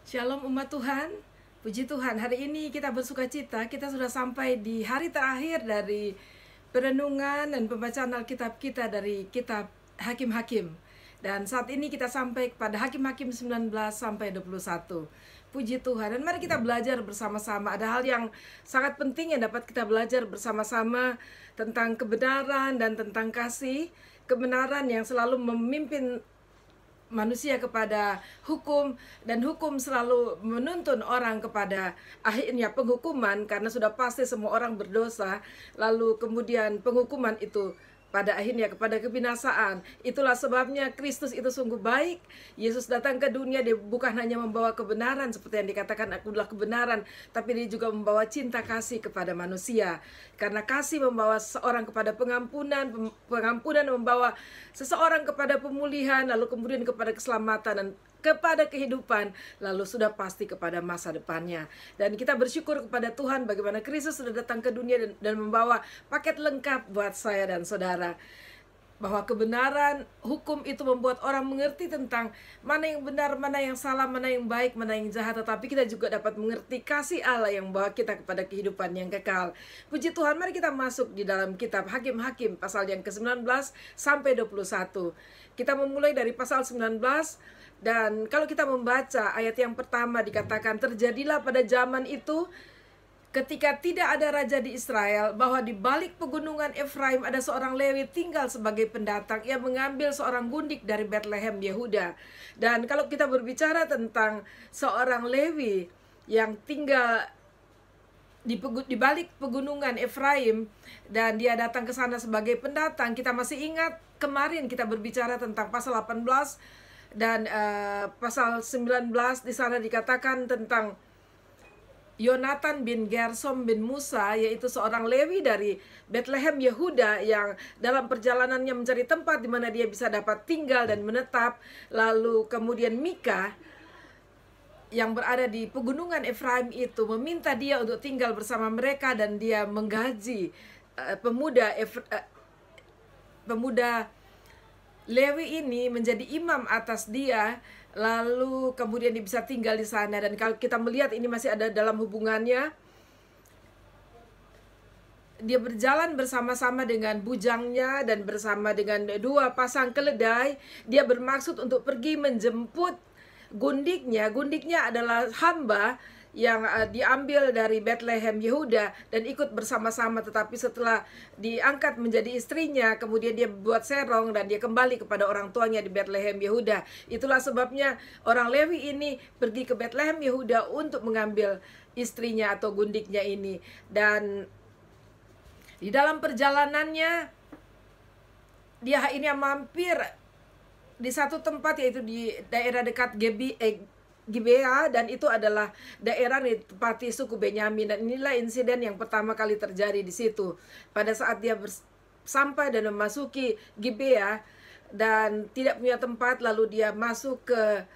Shalom umat Tuhan, puji Tuhan. Hari ini kita bersuka cita, kita sudah sampai di hari terakhir dari perenungan dan pembacaan Alkitab kita dari kitab Hakim-Hakim. Dan saat ini kita sampai kepada Hakim-Hakim 19 sampai 21. Puji Tuhan, dan mari kita belajar bersama-sama. Ada hal yang sangat penting yang dapat kita belajar bersama-sama tentang kebenaran dan tentang kasih. Kebenaran yang selalu memimpin manusia kepada hukum, dan hukum selalu menuntun orang kepada akhirnya penghukuman, karena sudah pasti semua orang berdosa. Lalu kemudian penghukuman itu pada akhirnya kepada kebinasaan. Itulah sebabnya Kristus itu sungguh baik. Yesus datang ke dunia, dia bukan hanya membawa kebenaran seperti yang dikatakan aku adalah kebenaran, tapi dia juga membawa cinta kasih kepada manusia. Karena kasih membawa seseorang kepada pengampunan, pengampunan membawa seseorang kepada pemulihan, lalu kemudian kepada keselamatan dan kepada kehidupan, lalu sudah pasti kepada masa depannya. Dan kita bersyukur kepada Tuhan bagaimana Kristus sudah datang ke dunia dan membawa paket lengkap buat saya dan saudara. Bahwa kebenaran hukum itu membuat orang mengerti tentang mana yang benar, mana yang salah, mana yang baik, mana yang jahat. Tetapi kita juga dapat mengerti kasih Allah yang membawa kita kepada kehidupan yang kekal. Puji Tuhan, mari kita masuk di dalam kitab Hakim-Hakim pasal yang ke-19 sampai 21. Kita memulai dari pasal 19. Dan kalau kita membaca ayat yang pertama, dikatakan terjadilah pada zaman itu ketika tidak ada raja di Israel, bahwa di balik pegunungan Efraim ada seorang Lewi tinggal sebagai pendatang. Ia mengambil seorang gundik dari Bethlehem Yehuda. Dan kalau kita berbicara tentang seorang Lewi yang tinggal di balik pegunungan Efraim dan dia datang ke sana sebagai pendatang, kita masih ingat kemarin kita berbicara tentang pasal 18 dan pasal 19. Di sana dikatakan tentang Yonatan bin Gersom bin Musa, yaitu seorang Lewi dari Bethlehem Yehuda yang dalam perjalanannya mencari tempat di mana dia bisa dapat tinggal dan menetap. Lalu kemudian Mika yang berada di pegunungan Efraim itu meminta dia untuk tinggal bersama mereka, dan dia menggaji pemuda Lewi ini menjadi imam atas dia, lalu kemudian dia bisa tinggal di sana. Dan kalau kita melihat ini masih ada dalam hubungannya, dia berjalan bersama-sama dengan bujangnya dan bersama dengan dua pasang keledai. Dia bermaksud untuk pergi menjemput gundiknya. Gundiknya adalah hamba yang diambil dari Bethlehem Yehuda dan ikut bersama-sama. Tetapi setelah diangkat menjadi istrinya, kemudian dia buat serong dan dia kembali kepada orang tuanya di Bethlehem Yehuda. Itulah sebabnya orang Lewi ini pergi ke Bethlehem Yehuda untuk mengambil istrinya atau gundiknya ini. Dan di dalam perjalanannya dia akhirnya mampir di satu tempat, yaitu di daerah dekat Gibea, dan itu adalah daerah ditempati suku Benyamin. Dan inilah insiden yang pertama kali terjadi di situ. Pada saat dia sampai dan memasuki Gibea dan tidak punya tempat, lalu dia masuk ke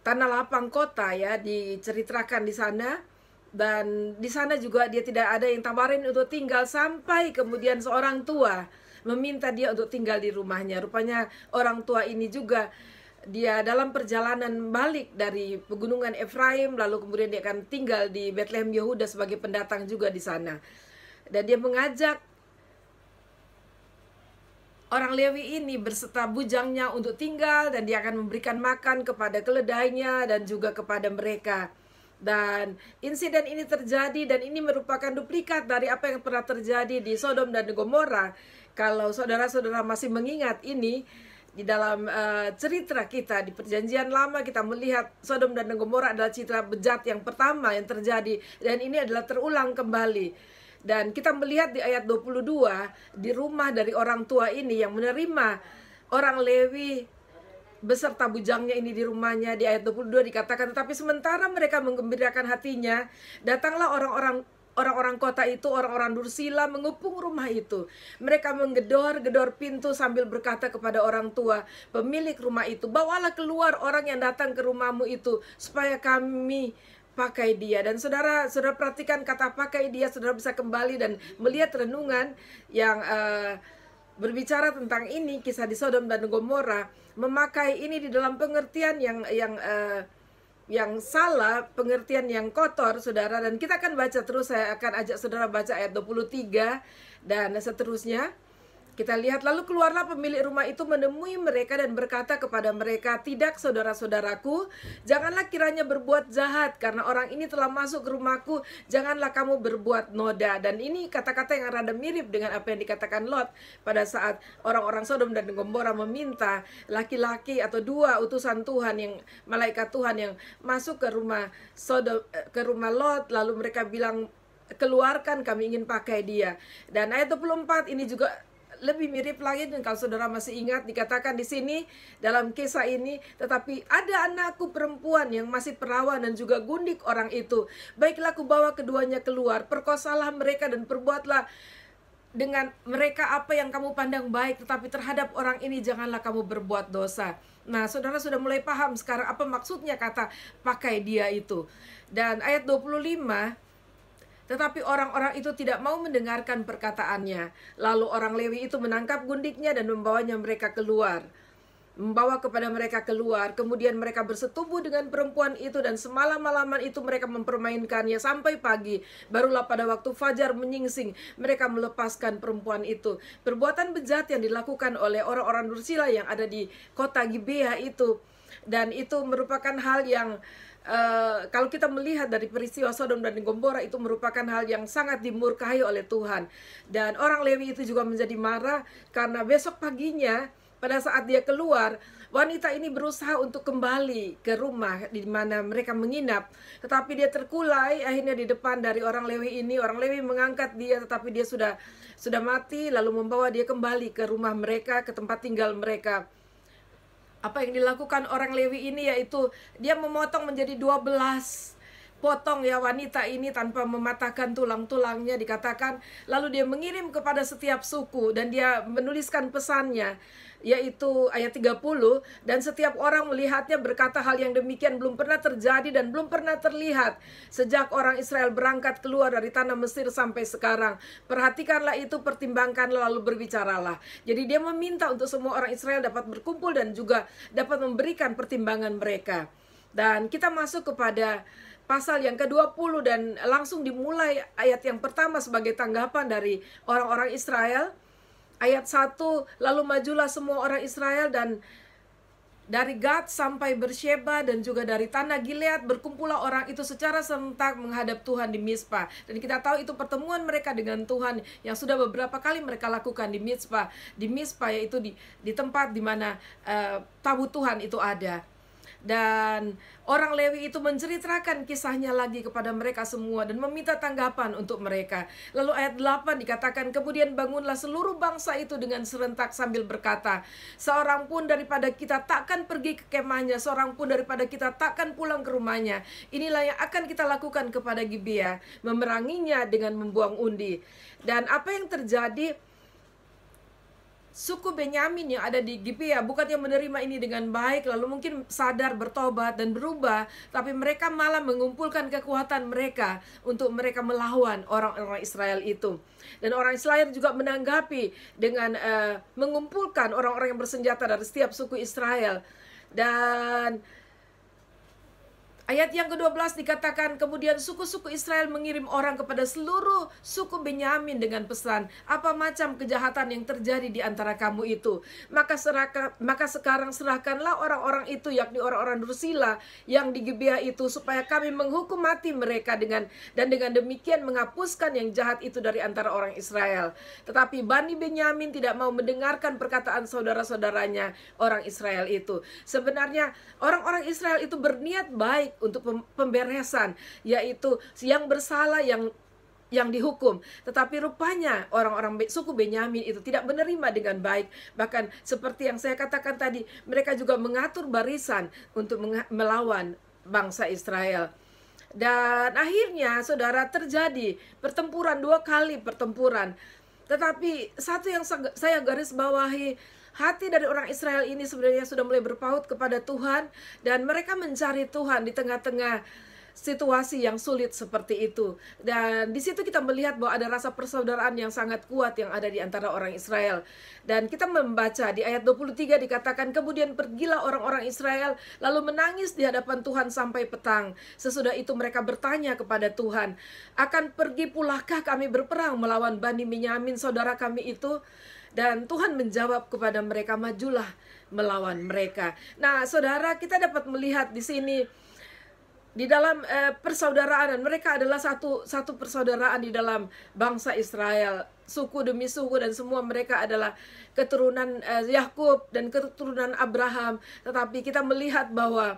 tanah lapang kota, ya, diceritakan di sana. Dan di sana juga dia tidak ada yang tawarin untuk tinggal, sampai kemudian seorang tua meminta dia untuk tinggal di rumahnya. Rupanya orang tua ini juga dia dalam perjalanan balik dari pegunungan Efraim, lalu kemudian dia akan tinggal di Bethlehem Yehuda sebagai pendatang juga di sana. Dan dia mengajak orang Lewi ini berserta bujangnya untuk tinggal, dan dia akan memberikan makan kepada keledainya dan juga kepada mereka. Dan insiden ini terjadi, dan ini merupakan duplikat dari apa yang pernah terjadi di Sodom dan Gomora. Kalau saudara-saudara masih mengingat ini, di dalam cerita kita di Perjanjian Lama, kita melihat Sodom dan Gomora adalah citra bejat yang pertama yang terjadi, dan ini adalah terulang kembali. Dan kita melihat di ayat 22, di rumah dari orang tua ini yang menerima orang Lewi beserta bujangnya ini di rumahnya. Di ayat 22 dikatakan, tetapi sementara mereka menggembirakan hatinya, datanglah orang-orang kota itu, orang-orang Dursila, mengepung rumah itu. Mereka menggedor-gedor pintu sambil berkata kepada orang tua pemilik rumah itu, bawalah keluar orang yang datang ke rumahmu itu, supaya kami pakai dia. Dan saudara perhatikan kata pakai dia. Saudara bisa kembali dan melihat renungan yang berbicara tentang ini, kisah di Sodom dan Gomora. Memakai ini di dalam pengertian yang yang salah, pengertian yang kotor, saudara. Dan kita akan baca terus, saya akan ajak saudara baca ayat 23 dan seterusnya. Kita lihat, lalu keluarlah pemilik rumah itu menemui mereka dan berkata kepada mereka, tidak saudara-saudaraku, janganlah kiranya berbuat jahat, karena orang ini telah masuk ke rumahku, janganlah kamu berbuat noda. Dan ini kata-kata yang rada mirip dengan apa yang dikatakan Lot pada saat orang-orang Sodom dan Gomora meminta laki-laki atau dua utusan Tuhan, yang malaikat Tuhan yang masuk ke rumah Lot, lalu mereka bilang, keluarkan, kami ingin pakai dia. Dan ayat 24 ini juga lebih mirip lagi, dan kalau saudara masih ingat dikatakan di sini dalam kisah ini, tetapi ada anakku perempuan yang masih perawan dan juga gundik orang itu. Baiklah, aku bawa keduanya keluar, perkosalah mereka dan perbuatlah dengan mereka apa yang kamu pandang baik, tetapi terhadap orang ini janganlah kamu berbuat dosa. Nah, saudara sudah mulai paham sekarang apa maksudnya kata pakai dia itu. Dan ayat 25, tetapi orang-orang itu tidak mau mendengarkan perkataannya. Lalu orang Lewi itu menangkap gundiknya dan membawanya mereka keluar. Membawa kepada mereka keluar. Kemudian mereka bersetubuh dengan perempuan itu, dan semalam-malaman itu mereka mempermainkannya sampai pagi. Barulah pada waktu fajar menyingsing, mereka melepaskan perempuan itu. Perbuatan bejat yang dilakukan oleh orang-orang Dursila yang ada di kota Gibea itu. Dan itu merupakan hal yang kalau kita melihat dari peristiwa Sodom dan Gomora, itu merupakan hal yang sangat dimurkahi oleh Tuhan. Dan orang Lewi itu juga menjadi marah karena besok paginya pada saat dia keluar, wanita ini berusaha untuk kembali ke rumah di mana mereka menginap, tetapi dia terkulai akhirnya di depan dari orang Lewi ini. Orang Lewi mengangkat dia, tetapi dia sudah mati, lalu membawa dia kembali ke rumah mereka, ke tempat tinggal mereka. Apa yang dilakukan orang Lewi ini yaitu dia memotong menjadi 12 potong ya wanita ini tanpa mematahkan tulang-tulangnya, dikatakan. Lalu dia mengirim kepada setiap suku dan dia menuliskan pesannya, yaitu ayat 30, dan setiap orang melihatnya berkata hal yang demikian belum pernah terjadi dan belum pernah terlihat sejak orang Israel berangkat keluar dari tanah Mesir sampai sekarang. Perhatikanlah itu, pertimbangkanlah, lalu berbicaralah. Jadi dia meminta untuk semua orang Israel dapat berkumpul dan juga dapat memberikan pertimbangan mereka. Dan kita masuk kepada pasal yang ke-20 dan langsung dimulai ayat yang pertama sebagai tanggapan dari orang-orang Israel. Ayat 1, lalu majulah semua orang Israel dan dari Gad sampai Bersheba dan juga dari tanah Gilead, berkumpullah orang itu secara serentak menghadap Tuhan di Mizpah. Dan kita tahu itu pertemuan mereka dengan Tuhan yang sudah beberapa kali mereka lakukan di Mizpah. Di Mizpah yaitu di tempat di mana tabut Tuhan itu ada. Dan orang Lewi itu menceritakan kisahnya lagi kepada mereka semua dan meminta tanggapan untuk mereka. Lalu ayat 8 dikatakan, kemudian bangunlah seluruh bangsa itu dengan serentak sambil berkata, seorang pun daripada kita takkan pergi ke kemahnya, seorang pun daripada kita takkan pulang ke rumahnya. Inilah yang akan kita lakukan kepada Gibea, memeranginya dengan membuang undi. Dan apa yang terjadi? Suku Benyamin yang ada di Gibea bukannya menerima ini dengan baik, lalu mungkin sadar, bertobat dan berubah, tapi mereka malah mengumpulkan kekuatan mereka untuk mereka melawan orang-orang Israel itu. Dan orang Israel juga menanggapi dengan mengumpulkan orang-orang yang bersenjata dari setiap suku Israel. Dan ayat yang ke-12 dikatakan, kemudian suku-suku Israel mengirim orang kepada seluruh suku Benyamin dengan pesan, apa macam kejahatan yang terjadi di antara kamu itu? Maka sekarang serahkanlah orang-orang itu, yakni orang-orang Dursila yang di Gibea itu, supaya kami menghukum mati mereka dengan demikian menghapuskan yang jahat itu dari antara orang Israel. Tetapi Bani Benyamin tidak mau mendengarkan perkataan saudara-saudaranya orang Israel itu. Sebenarnya orang-orang Israel itu berniat baik untuk pemberesan, yaitu yang bersalah yang dihukum. Tetapi rupanya orang-orang suku Benyamin itu tidak menerima dengan baik. Bahkan seperti yang saya katakan tadi, mereka juga mengatur barisan untuk melawan bangsa Israel. Dan akhirnya saudara, terjadi pertempuran, 2 kali pertempuran. Tetapi satu yang saya garis bawahi, hati dari orang Israel ini sebenarnya sudah mulai berpaut kepada Tuhan, dan mereka mencari Tuhan di tengah-tengah situasi yang sulit seperti itu. Dan di situ kita melihat bahwa ada rasa persaudaraan yang sangat kuat yang ada di antara orang Israel. Dan kita membaca di ayat 23 dikatakan, kemudian pergilah orang-orang Israel lalu menangis di hadapan Tuhan sampai petang. Sesudah itu mereka bertanya kepada Tuhan, akan pergi pulakah kami berperang melawan Bani Benyamin saudara kami itu? Dan Tuhan menjawab kepada mereka, majulah melawan mereka. Nah, saudara, kita dapat melihat di sini di dalam persaudaraan, dan mereka adalah satu persaudaraan di dalam bangsa Israel, suku demi suku, dan semua mereka adalah keturunan Yakub dan keturunan Abraham. Tetapi kita melihat bahwa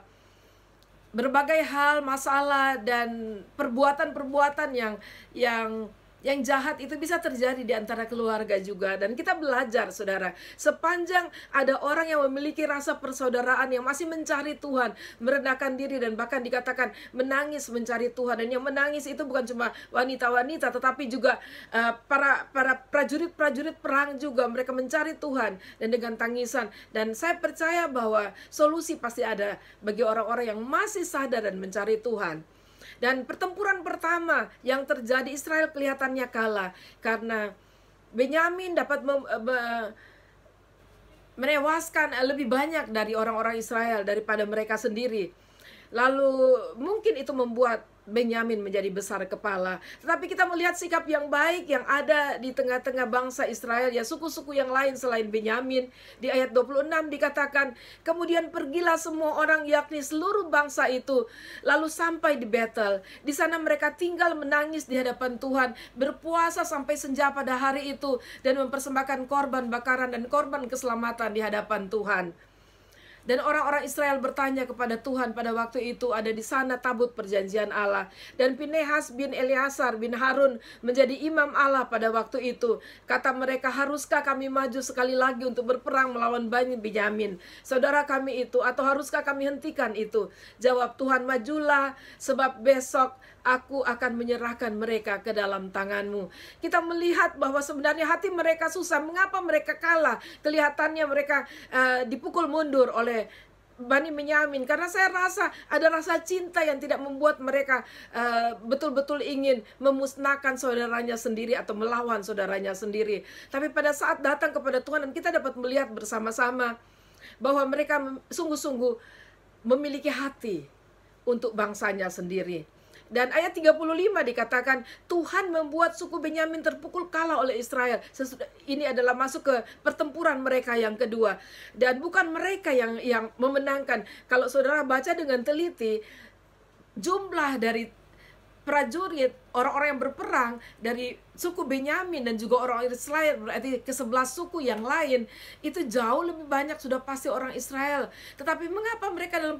berbagai hal, masalah dan perbuatan-perbuatan yang jahat itu bisa terjadi di antara keluarga juga. Dan kita belajar, saudara, sepanjang ada orang yang memiliki rasa persaudaraan, yang masih mencari Tuhan, merendahkan diri, dan bahkan dikatakan menangis mencari Tuhan. Dan yang menangis itu bukan cuma wanita-wanita, tetapi juga para prajurit-prajurit perang juga, mereka mencari Tuhan dan dengan tangisan. Dan saya percaya bahwa solusi pasti ada bagi orang-orang yang masih sadar dan mencari Tuhan. Dan pertempuran pertama yang terjadi, Israel kelihatannya kalah karena Benyamin dapat menewaskan lebih banyak dari orang-orang Israel daripada mereka sendiri. Lalu mungkin itu membuat Benyamin menjadi besar kepala. Tetapi kita melihat sikap yang baik yang ada di tengah-tengah bangsa Israel, ya suku-suku yang lain selain Benyamin. Di ayat 26 dikatakan, kemudian pergilah semua orang, yakni seluruh bangsa itu, lalu sampai di Betel. Di sana mereka tinggal menangis di hadapan Tuhan, berpuasa sampai senja pada hari itu, dan mempersembahkan korban bakaran dan korban keselamatan di hadapan Tuhan. Dan orang-orang Israel bertanya kepada Tuhan pada waktu itu, ada di sana tabut perjanjian Allah. Dan Pinehas bin Eleazar bin Harun menjadi imam Allah pada waktu itu. Kata mereka, haruskah kami maju sekali lagi untuk berperang melawan Bani Benyamin, saudara kami itu, atau haruskah kami hentikan itu? Jawab Tuhan, majulah, sebab besok aku akan menyerahkan mereka ke dalam tanganmu. Kita melihat bahwa sebenarnya hati mereka susah. Mengapa mereka kalah? Kelihatannya mereka dipukul mundur oleh Bani Benyamin, karena saya rasa ada rasa cinta yang tidak membuat mereka betul-betul ingin memusnahkan saudaranya sendiri atau melawan saudaranya sendiri. Tapi pada saat datang kepada Tuhan, dan kita dapat melihat bersama-sama bahwa mereka sungguh-sungguh memiliki hati untuk bangsanya sendiri. Dan ayat 35 dikatakan, Tuhan membuat suku Benyamin terpukul kalah oleh Israel. Ini adalah masuk ke pertempuran mereka yang kedua. Dan bukan mereka yang memenangkan. Kalau saudara baca dengan teliti, jumlah dari prajurit, orang-orang yang berperang dari suku Benyamin dan juga orang Israel, berarti ke-11 suku yang lain, itu jauh lebih banyak sudah pasti orang Israel. Tetapi mengapa mereka dalam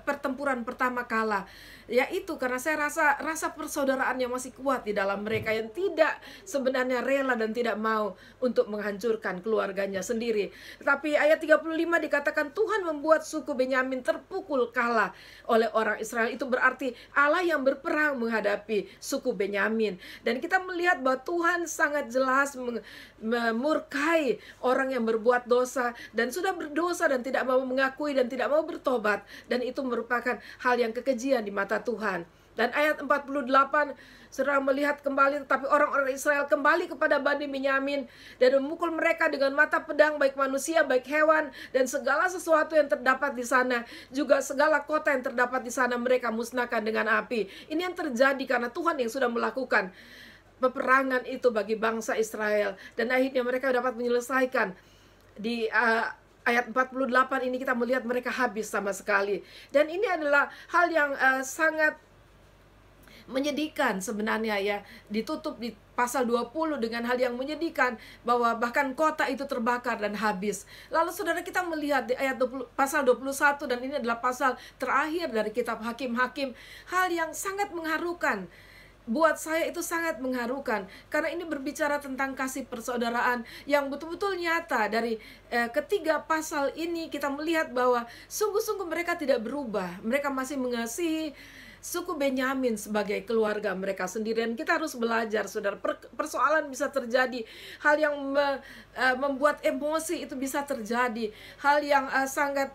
pertempuran pertama kalah? Yaitu karena saya rasa persaudaraan yang masih kuat di dalam mereka, yang tidak sebenarnya rela dan tidak mau untuk menghancurkan keluarganya sendiri. Tetapi ayat 35 dikatakan Tuhan membuat suku Benyamin terpukul kalah oleh orang Israel. Itu berarti Allah yang berperang menghadapi suku Benyamin. Dan kita melihat bahwa Tuhan sangat jelas memurkai orang yang berbuat dosa dan sudah berdosa dan tidak mau mengakui dan tidak mau bertobat. Dan itu merupakan hal yang kekejian di mata Tuhan. Dan ayat 48, saudara melihat kembali, tetapi orang-orang Israel kembali kepada Bani Benyamin dan memukul mereka dengan mata pedang, baik manusia, baik hewan, dan segala sesuatu yang terdapat di sana, juga segala kota yang terdapat di sana mereka musnahkan dengan api. Ini yang terjadi karena Tuhan yang sudah melakukan peperangan itu bagi bangsa Israel, dan akhirnya mereka dapat menyelesaikan. Di ayat 48 ini kita melihat mereka habis sama sekali. Dan ini adalah hal yang sangat menyedihkan sebenarnya, ya. Ditutup di pasal 20 dengan hal yang menyedihkan, bahwa bahkan kota itu terbakar dan habis. Lalu saudara, kita melihat di ayat pasal 21, dan ini adalah pasal terakhir dari kitab Hakim-Hakim, hal yang sangat mengharukan. Buat saya itu sangat mengharukan, karena ini berbicara tentang kasih persaudaraan yang betul-betul nyata. Dari ketiga pasal ini kita melihat bahwa sungguh-sungguh mereka tidak berubah. Mereka masih mengasihi suku Benyamin sebagai keluarga mereka sendiri. Dan kita harus belajar, saudara, persoalan bisa terjadi, hal yang membuat emosi itu bisa terjadi, hal yang sangat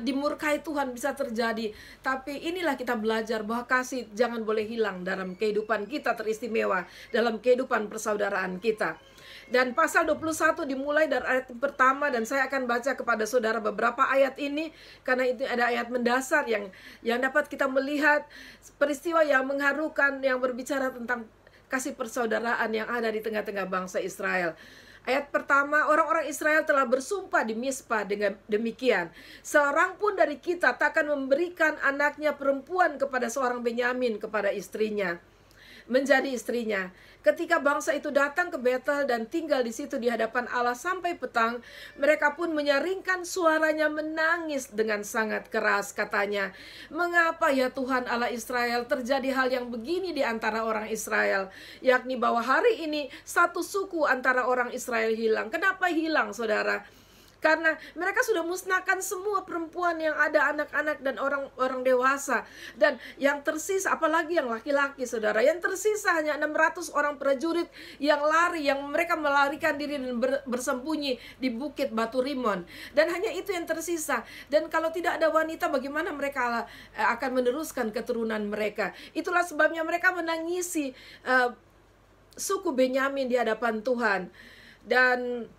dimurkai Tuhan bisa terjadi. Tapi inilah kita belajar bahwa kasih jangan boleh hilang dalam kehidupan kita teristimewa, dalam kehidupan persaudaraan kita. Dan pasal 21 dimulai dari ayat pertama, dan saya akan baca kepada saudara beberapa ayat ini karena itu ada ayat mendasar yang dapat kita melihat peristiwa yang mengharukan yang berbicara tentang kasih persaudaraan yang ada di tengah-tengah bangsa Israel. Ayat pertama, orang-orang Israel telah bersumpah di Mispa dengan demikian, seorang pun dari kita tak akan memberikan anaknya perempuan kepada seorang Benyamin kepada istrinya, menjadi istrinya. Ketika bangsa itu datang ke Betel dan tinggal di situ di hadapan Allah sampai petang, mereka pun menyaringkan suaranya menangis dengan sangat keras. Katanya, "Mengapa ya Tuhan Allah Israel terjadi hal yang begini di antara orang Israel, yakni bahwa hari ini satu suku antara orang Israel hilang." Kenapa hilang, saudara? Karena mereka sudah musnahkan semua perempuan yang ada, anak-anak dan orang dewasa. Dan yang tersisa, apalagi yang laki-laki, saudara, yang tersisa hanya 600 orang prajurit yang lari, yang mereka melarikan diri dan bersembunyi di bukit Batu Rimon. Dan hanya itu yang tersisa. Dan kalau tidak ada wanita, bagaimana mereka akan meneruskan keturunan mereka? Itulah sebabnya mereka menangisi suku Benyamin di hadapan Tuhan. Dan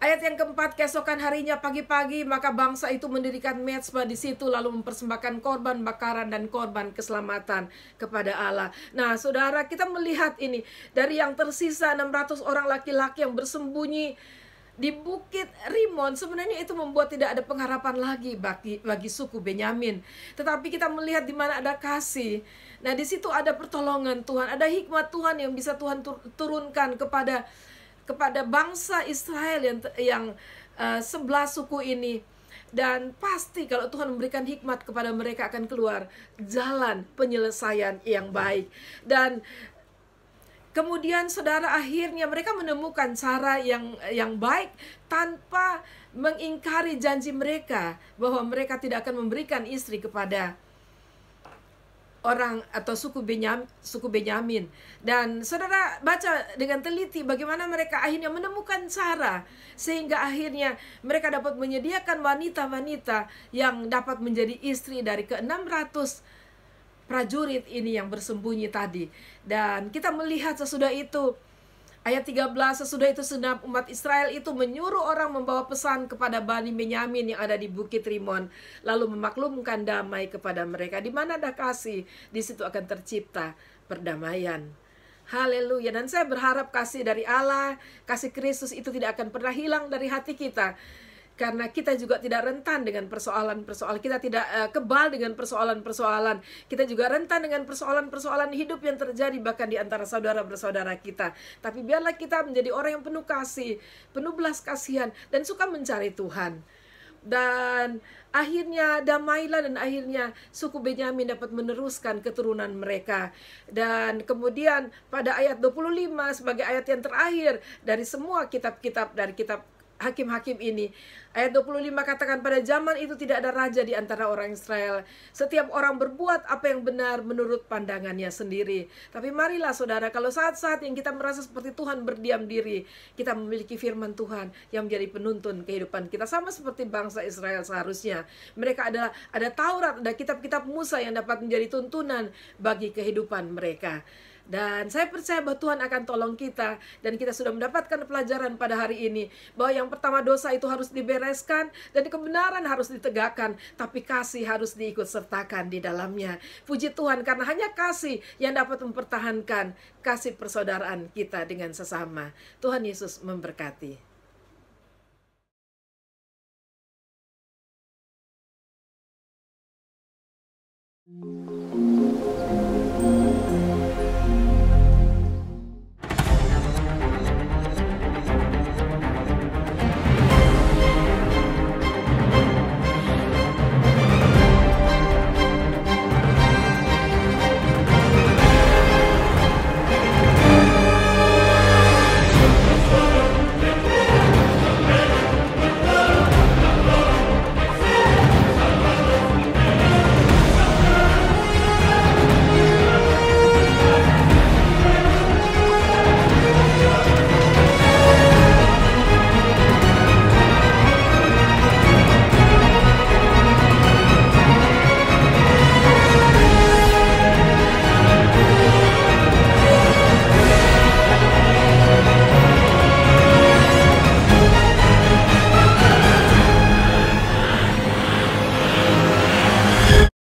ayat yang keempat, keesokan harinya pagi-pagi maka bangsa itu mendirikan mezbah di situ lalu mempersembahkan korban bakaran dan korban keselamatan kepada Allah. Nah, saudara, kita melihat ini dari yang tersisa 600 orang laki-laki yang bersembunyi di bukit Rimon, sebenarnya itu membuat tidak ada pengharapan lagi bagi suku Benyamin. Tetapi kita melihat di mana ada kasih. Nah, di situ ada pertolongan Tuhan, ada hikmat Tuhan yang bisa Tuhan turunkan kepada bangsa Israel yang 11 suku ini. Dan pasti kalau Tuhan memberikan hikmat kepada mereka akan keluar jalan penyelesaian yang baik. Dan kemudian, saudara, akhirnya mereka menemukan cara yang baik tanpa mengingkari janji mereka bahwa mereka tidak akan memberikan istri kepada orang atau suku Benyamin. Dan saudara baca dengan teliti bagaimana mereka akhirnya menemukan cara sehingga akhirnya mereka dapat menyediakan wanita-wanita yang dapat menjadi istri dari ke-600 prajurit ini yang bersembunyi tadi. Dan kita melihat sesudah itu ayat 13, sesudah itu segenap umat Israel itu menyuruh orang membawa pesan kepada Bani Benyamin yang ada di Bukit Rimon, lalu memaklumkan damai kepada mereka. Di mana ada kasih, di situ akan tercipta perdamaian. Haleluya. Dan saya berharap kasih dari Allah, kasih Kristus itu tidak akan pernah hilang dari hati kita. Karena kita juga tidak rentan dengan persoalan-persoalan. Kita tidak kebal dengan persoalan-persoalan. Kita juga rentan dengan persoalan-persoalan hidup yang terjadi bahkan di antara saudara bersaudara kita. Tapi biarlah kita menjadi orang yang penuh kasih, penuh belas kasihan, dan suka mencari Tuhan. Dan akhirnya damailah, dan akhirnya suku Benyamin dapat meneruskan keturunan mereka. Dan kemudian pada ayat 25 sebagai ayat yang terakhir dari semua kitab-kitab dari kitab Hakim-Hakim ini, ayat 25 katakan, pada zaman itu tidak ada raja di antara orang Israel. Setiap orang berbuat apa yang benar menurut pandangannya sendiri. Tapi marilah, saudara, kalau saat-saat yang kita merasa seperti Tuhan berdiam diri, kita memiliki firman Tuhan yang menjadi penuntun kehidupan kita, sama seperti bangsa Israel seharusnya. Mereka ada Taurat, ada kitab-kitab Musa yang dapat menjadi tuntunan bagi kehidupan mereka. Dan saya percaya bahwa Tuhan akan tolong kita. Dan kita sudah mendapatkan pelajaran pada hari ini, bahwa yang pertama, dosa itu harus dibereskan, dan kebenaran harus ditegakkan, tapi kasih harus diikut sertakan di dalamnya. Puji Tuhan, karena hanya kasih yang dapat mempertahankan kasih persaudaraan kita dengan sesama. Tuhan Yesus memberkati.